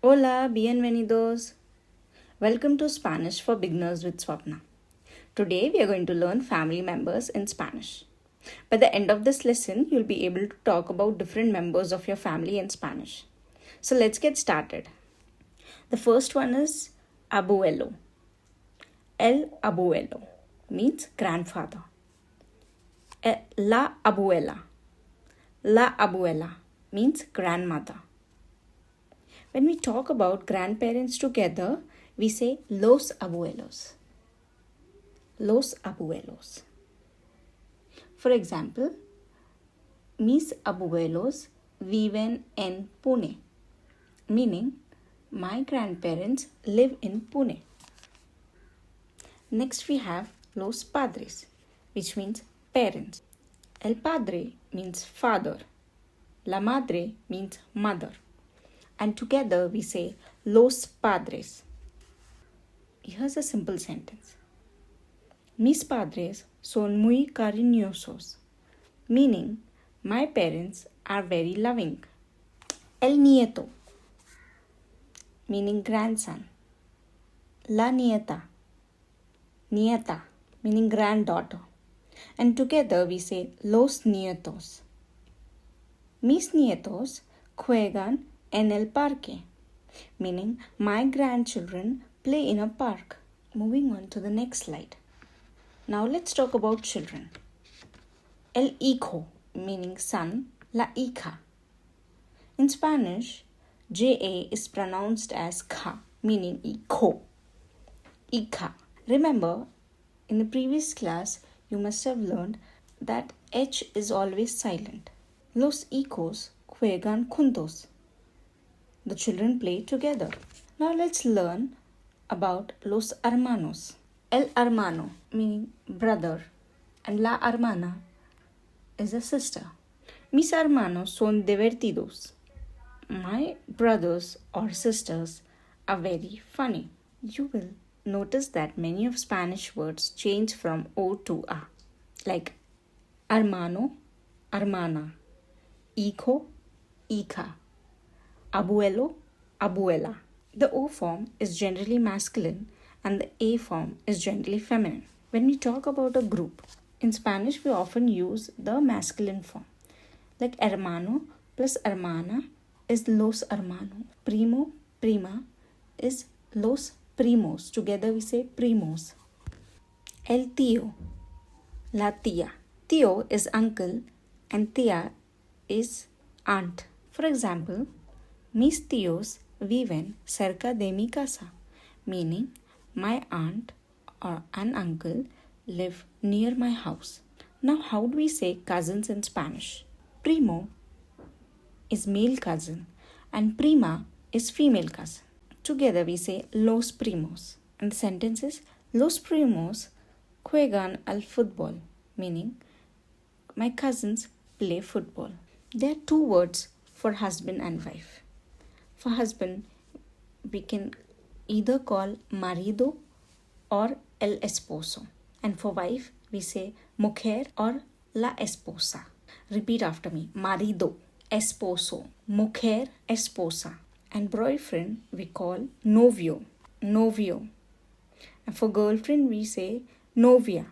Hola, bienvenidos. Welcome to Spanish for Beginners with Swapna. Today we are going to learn family members in Spanish. By the end of this lesson, you'll be able to talk about different members of your family in Spanish. So let's get started. The first one is abuelo. El abuelo means grandfather. La abuela. La abuela means grandmother. When we talk about grandparents together, we say los abuelos. Los abuelos. For example, mis abuelos viven en Pune, meaning my grandparents live in Pune. Next we have los padres, which means parents. El padre means father. La madre means mother. And together we say los padres. Here's a simple sentence. Mis padres son muy cariñosos, meaning my parents are very loving. El nieto, meaning grandson. La nieta, nieta, meaning granddaughter. And together we say los nietos. Mis nietos juegan en el parque, meaning my grandchildren play in a park. Moving on to the next slide. Now let's talk about children. El hijo, meaning son. La hija. In Spanish, JA is pronounced as ka, meaning hijo. Hija. Remember, in the previous class, you must have learned that H is always silent. Los hijos juegan juntos. The children play together. Now let's learn about los hermanos. El hermano, meaning brother, and la hermana is a sister. Mis hermanos son divertidos. My brothers or sisters are very funny. You will notice that many of Spanish words change from O to A, like hermano, hermana, hijo, hija, abuelo, abuela. The O form is generally masculine and the A form is generally feminine. When we talk about a group, in Spanish we often use the masculine form. Like hermano plus hermana is los hermanos. Primo, prima is los primos. Together we say primos. El tío, la tía. Tío is uncle and tía is aunt. For example, mis tíos viven cerca de mi casa, meaning my aunt or an uncle live near my house. Now, how do we say cousins in Spanish? Primo is male cousin and prima is female cousin. Together we say los primos. And the sentence is los primos juegan al fútbol, meaning my cousins play football. There are two words for husband and wife. For husband, we can either call marido or el esposo. And for wife, we say mujer or la esposa. Repeat after me. Marido, esposo, mujer, esposa. And boyfriend, we call novio, novio. And for girlfriend, we say novia,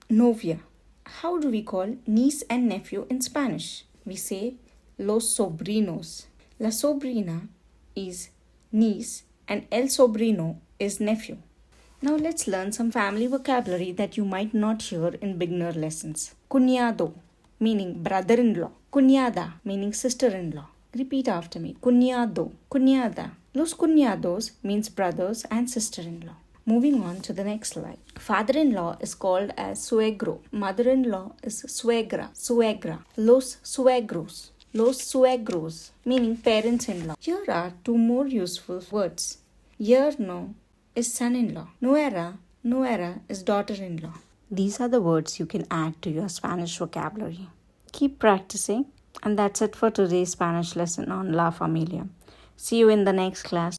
novia. How do we call niece and nephew in Spanish? We say los sobrinos. La sobrina is niece and el sobrino is nephew. Now let's learn some family vocabulary that you might not hear in beginner lessons. Cuñado, meaning brother-in-law. Cuñada, meaning sister-in-law. Repeat after me. Cuñado, cuñada. Los cuñados means brothers and sister-in-law. Moving on to the next slide. Father-in-law is called as suegro. Mother-in-law is suegra, suegra. Los suegros. Los suegros, meaning parents-in-law. Here are two more useful words. Yerno is son-in-law. Nuera, nuera is daughter-in-law. These are the words you can add to your Spanish vocabulary. Keep practicing. And that's it for today's Spanish lesson on La Familia. See you in the next class.